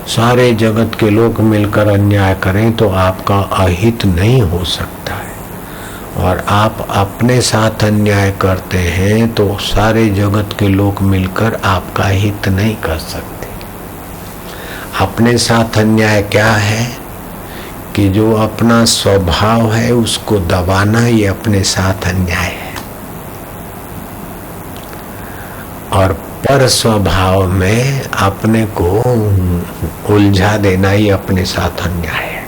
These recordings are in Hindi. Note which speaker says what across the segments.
Speaker 1: सारे जगत के लोग मिलकर अन्याय करें तो आपका अहित नहीं हो सकता है, और आप अपने साथ अन्याय करते हैं तो सारे जगत के लोग मिलकर आपका हित नहीं कर सकते। अपने साथ अन्याय क्या है कि जो अपना स्वभाव है उसको दबाना, ये अपने साथ अन्याय है। और पर स्वभाव में अपने को उलझा देना ही अपने साथ अन्याय है।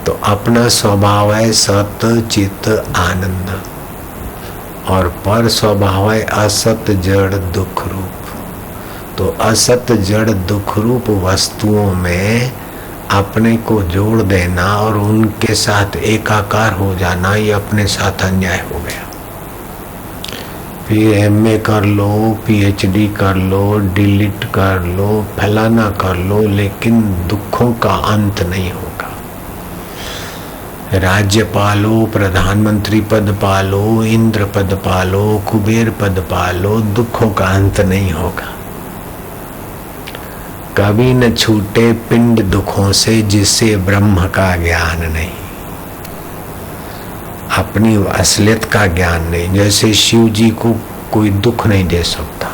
Speaker 1: तो अपना स्वभाव है सत चित आनंद, और पर स्वभाव है असत जड़ दुख रूप। तो असत जड़ दुख रूप वस्तुओं में अपने को जोड़ देना और उनके साथ एकाकार हो जाना, ये अपने साथ अन्याय हो गया। फिर एमए कर लो, पीएचडी कर लो, डिलीट कर लो, फलाना कर लो, लेकिन दुखों का अंत नहीं होगा। राज्य पालो, प्रधानमंत्री पद पालो, इंद्र पद पालो, कुबेर पद पालो, दुखों का अंत नहीं होगा। कभी न छूटे पिंड दुखों से जिसे ब्रह्म का ज्ञान नहीं, अपनी असलियत का ज्ञान नहीं। जैसे शिव जी को कोई दुख नहीं दे सकता,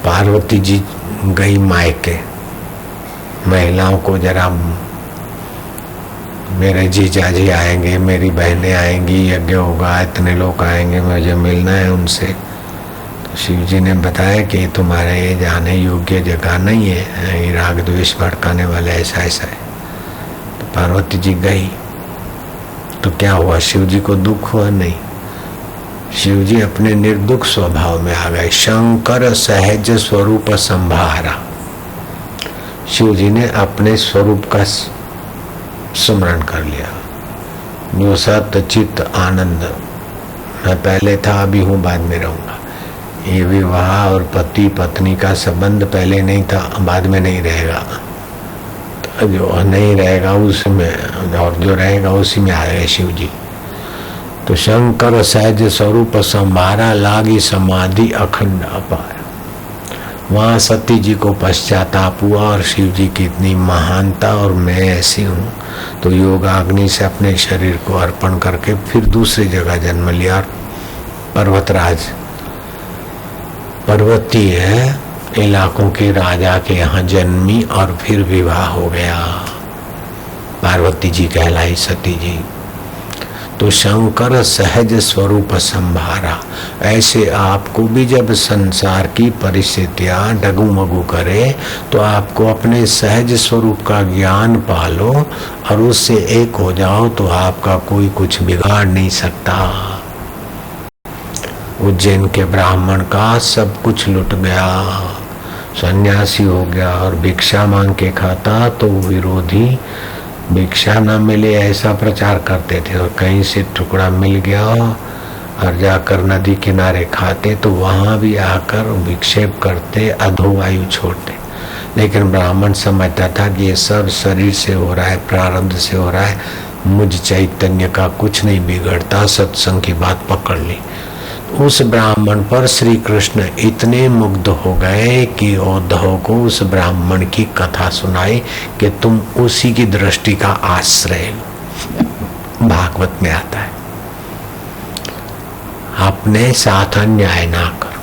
Speaker 1: पार्वती जी गई मायके, महिलाओं को जरा मेरे जीजा जी आएंगे, मेरी बहनें आएंगी, यज्ञ होगा, इतने लोग आएंगे, मुझे मिलना है उनसे। शिव जी ने बताया कि तुम्हारे ये जाने योग्य जगह नहीं है, ये राग द्वेष भड़काने वाले ऐसा ऐसा है। तो पार्वती जी गई तो क्या हुआ, शिव जी को दुख हुआ? नहीं। शिव जी अपने निर्दुख स्वभाव में आ गए। शंकर सहज स्वरूप संभारा, शिव जी ने अपने स्वरूप का स्मरण कर लिया। जो सत चित आनंद, मैं पहले था, अभी हूँ, बाद में रहूंगा। ये विवाह और पति पत्नी का संबंध पहले नहीं था, बाद में नहीं रहेगा। तो जो नहीं रहेगा उसमें, और जो रहेगा उसी में आ गए शिव जी। तो शंकर सहज स्वरूप संभारा, लागी समाधि अखंड अपार। वहां सती जी को पश्चाताप हुआ और शिव जी की इतनी महानता और मैं ऐसी हूँ, तो योगाग्नि से अपने शरीर को अर्पण करके फिर दूसरी जगह जन्म लिया। पर्वतराज, पर्वतीय इलाकों के राजा के यहाँ जन्मी और फिर विवाह हो गया। पार्वती जी कहलाई सती जी। तो शंकर सहज स्वरूप संभारा। ऐसे आपको भी जब संसार की परिस्थितियां डगुमगु करे तो आपको अपने सहज स्वरूप का ज्ञान पालो और उससे एक हो जाओ, तो आपका कोई कुछ बिगाड़ नहीं सकता। उज्जैन के ब्राह्मण का सब कुछ लुट गया, सन्यासी हो गया और भिक्षा मांग के खाता, तो विरोधी भिक्षा न मिले ऐसा प्रचार करते थे, और कहीं से टुकड़ा मिल गया और जाकर नदी किनारे खाते तो वहां भी आकर विक्षेप करते, अधोवायु छोड़ते। लेकिन ब्राह्मण समझता था कि ये सब शरीर से हो रहा है, प्रारब्ध से हो रहा है, मुझ चैतन्य का कुछ नहीं बिगड़ता। सत्संग की बात पकड़ ली। उस ब्राह्मण पर श्री कृष्ण इतने मुग्ध हो गए कि उद्धव को उस ब्राह्मण की कथा सुनाई कि तुम उसी की दृष्टि का आश्रय लो। भागवत में आता है, अपने साथ अन्याय ना करो,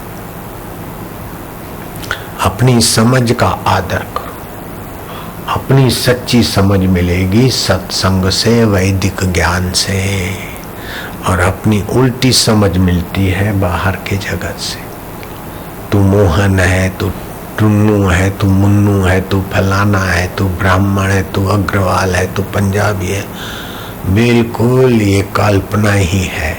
Speaker 1: अपनी समझ का आदर करो। अपनी सच्ची समझ मिलेगी सत्संग से, वैदिक ज्ञान से, और अपनी उल्टी समझ मिलती है बाहर के जगत से। तू मोहन है, तू टुन्नू है, तू मुन्नू है, तू फलाना है, तू ब्राह्मण है, तू अग्रवाल है, तू पंजाबी है, बिल्कुल ये कल्पना ही है।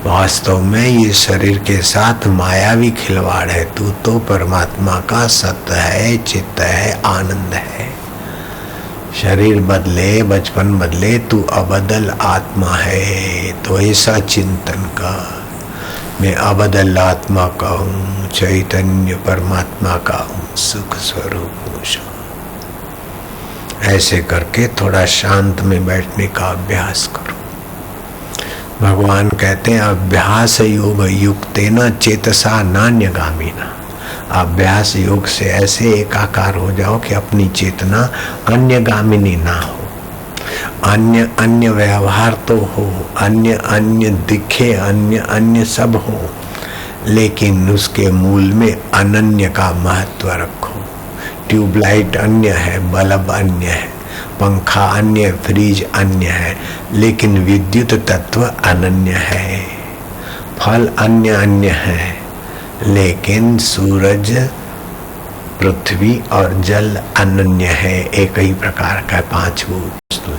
Speaker 1: वास्तव में ये शरीर के साथ मायावी खिलवाड़ है। तू तो परमात्मा का सत्य है, चित्त है, आनंद है। शरीर बदले, बचपन बदले, तू अबदल आत्मा है। तो ऐसा चिंतन कर, मैं अबदल आत्मा का हूँ, चैतन्य परमात्मा का हूँ, सुख स्वरूप हूँ। ऐसे करके थोड़ा शांत में बैठने का अभ्यास करो। भगवान कहते हैं अभ्यास योग युक्तेन चेतसा नान्यगामिना। अभ्यास योग से ऐसे एकाकार हो जाओ कि अपनी चेतना अन्यगामिनी ना हो। अन्य अन्य व्यवहार तो हो, अन्य अन्य दिखे, अन्य अन्य सब हो, लेकिन उसके मूल में अनन्य का महत्व रखो। ट्यूबलाइट अन्य है, बल्ब अन्य है, पंखा अन्य, फ्रिज अन्य है, लेकिन विद्युत तत्व अनन्य है। फल अन्य अन्य है, लेकिन सूरज, पृथ्वी और जल अनन्य है। एक ही प्रकार का पांच वस्तु।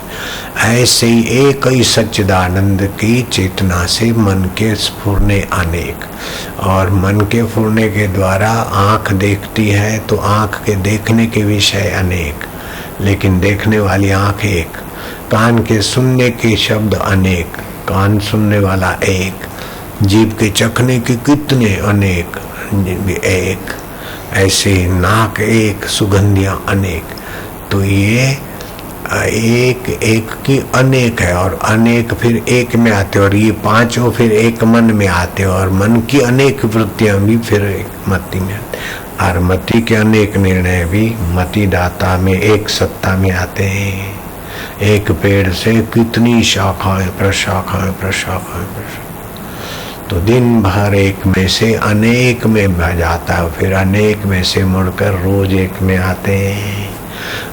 Speaker 1: ऐसे ही एक ही सच्चिदानंद की चेतना से मन के स्फुरने अनेक, और मन के फुरने के द्वारा आंख देखती है तो आंख के देखने के विषय अनेक, लेकिन देखने वाली आंख एक। कान के सुनने के शब्द अनेक, कान सुनने वाला एक। जीभ के चखने के कितने अनेक, एक। ऐसे नाक एक, सुगंधियां अनेक। तो ये एक एक की अनेक है, और अनेक फिर एक में आते, और ये पांचों फिर एक मन में आते, और मन की अनेक वृत्तियां भी फिर एक मति में आते, और मति के अनेक निर्णय भी मति दाता में एक सत्ता में आते हैं। एक पेड़ से कितनी शाखाएं प्रशाखाएं प्रशाखाएं प्रशाखाएं, तो दिन भर एक में से अनेक में बह जाता है, फिर अनेक में से मुड़कर रोज एक में आते हैं।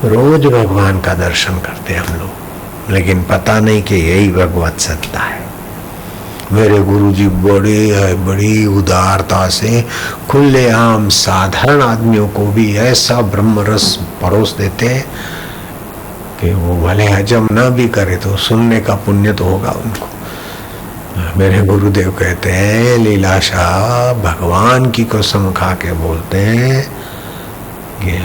Speaker 1: रोज भगवान का दर्शन करते हैं हम लोग, लेकिन पता नहीं कि यही भगवत सत्ता है। मेरे गुरुजी बड़ी उदारता से खुलेआम साधारण आदमियों को भी ऐसा ब्रह्म रस परोस देते हैं कि वो भले हजम न भी करे तो सुनने का पुण्य तो होगा उनको। मेरे गुरुदेव कहते हैं, लीलाशाह भगवान की कसम खा के बोलते हैं कि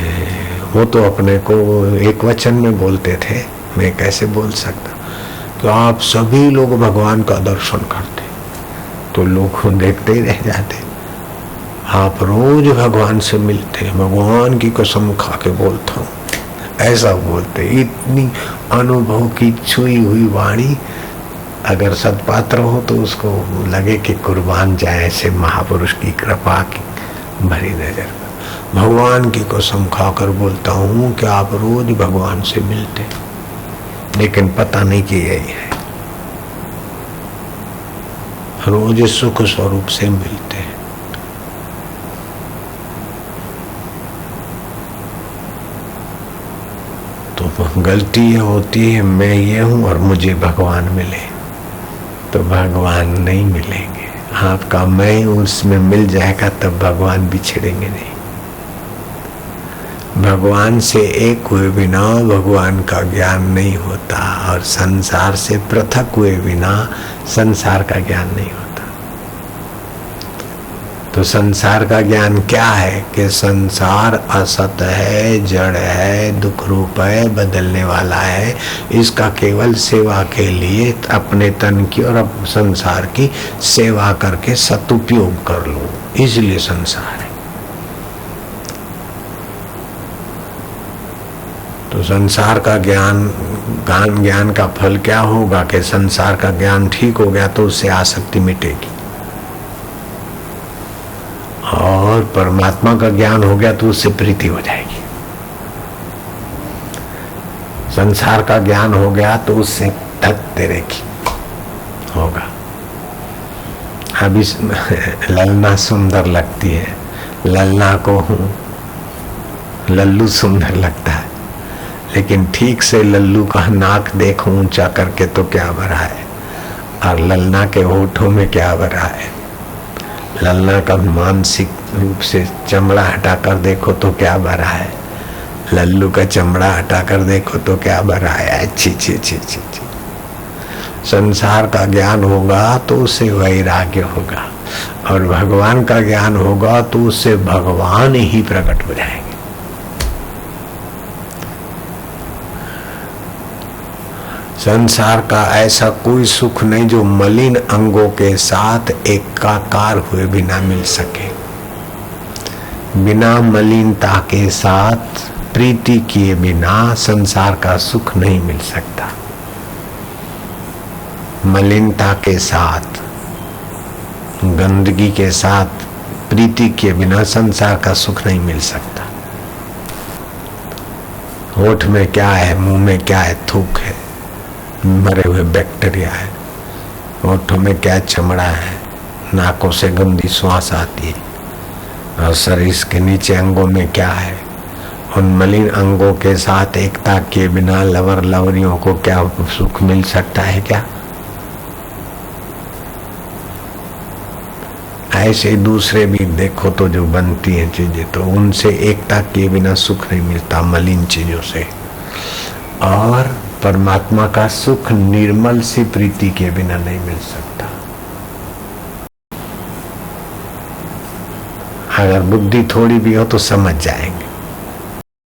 Speaker 1: वो तो अपने को एक वचन में बोलते थे, मैं कैसे बोल सकता कि आप सभी लोग भगवान का दर्शन करते, तो लोग देखते ही रह जाते। आप रोज भगवान से मिलते, भगवान की कसम खा के बोलता हूँ, ऐसा बोलते। इतनी अनुभव की छुई हुई वाणी अगर सदपात्र हो तो उसको लगे कि कुर्बान जाए, ऐसे महापुरुष की कृपा की भरी नजर। भगवान की कसम खाकर बोलता हूँ कि आप रोज भगवान से मिलते, लेकिन पता नहीं कि यही है। रोज सुख स्वरूप से मिलते हैं। तो गलती ये होती है, मैं ये हूँ और मुझे भगवान मिले, तो भगवान नहीं मिलेंगे। आपका मैं उसमें मिल जाएगा तब भगवान बिछड़ेंगे नहीं। भगवान से एक हुए बिना भगवान का ज्ञान नहीं होता, और संसार से पृथक हुए बिना संसार का ज्ञान नहीं होता। तो संसार का ज्ञान क्या है कि संसार असत है, जड़ है, दुख रूप है, बदलने वाला है। इसका केवल सेवा के लिए अपने तन की और संसार की सेवा करके सदुपयोग कर लो, इसलिए संसार है। तो संसार का ज्ञान का फल क्या होगा कि संसार का ज्ञान ठीक हो गया तो उससे आसक्ति मिटेगी, और परमात्मा का ज्ञान हो गया तो उससे प्रीति हो जाएगी। संसार का ज्ञान हो गया तो उससे धकते रहेगी होगा। अभी ललना सुंदर लगती है, ललना को लल्लू सुंदर लगता है, लेकिन ठीक से लल्लू का नाक देखो ऊंचा करके तो क्या भरा है, और ललना के होठों में क्या भरा है। ललना का मानसिक रूप से चमड़ा हटाकर देखो तो क्या भरा है, लल्लू का चमड़ा हटाकर देखो तो क्या भरा है। अच्छी ची ची ची ची। संसार का ज्ञान होगा तो उससे वैराग्य होगा, और भगवान का ज्ञान होगा तो उससे भगवान ही प्रकट हो जाएंगे। संसार का ऐसा कोई सुख नहीं जो मलिन अंगों के साथ एकाकार हुए बिना मिल सके। बिना मलिनता के साथ प्रीति किए बिना संसार का सुख नहीं मिल सकता। मलिनता के साथ, गंदगी के साथ प्रीति के बिना संसार का सुख नहीं मिल सकता। होठ में क्या है, मुंह में क्या है, थूक है, मरे हुए बैक्टीरिया है। होठों में क्या चमड़ा है, नाकों से गंदी श्वास आती है। और शरीर के नीचे अंगों में क्या है, उन मलिन अंगों के साथ एकता किए बिना लवर लवरियों को क्या सुख मिल सकता है क्या? ऐसे दूसरे भी देखो तो जो बनती हैं चीजें, तो उनसे एकता किए बिना सुख नहीं मिलता, मलिन चीजों से। और परमात्मा का सुख निर्मल सी प्रीति के बिना नहीं मिल सकता। अगर बुद्धि थोड़ी भी हो तो समझ जाएंगे।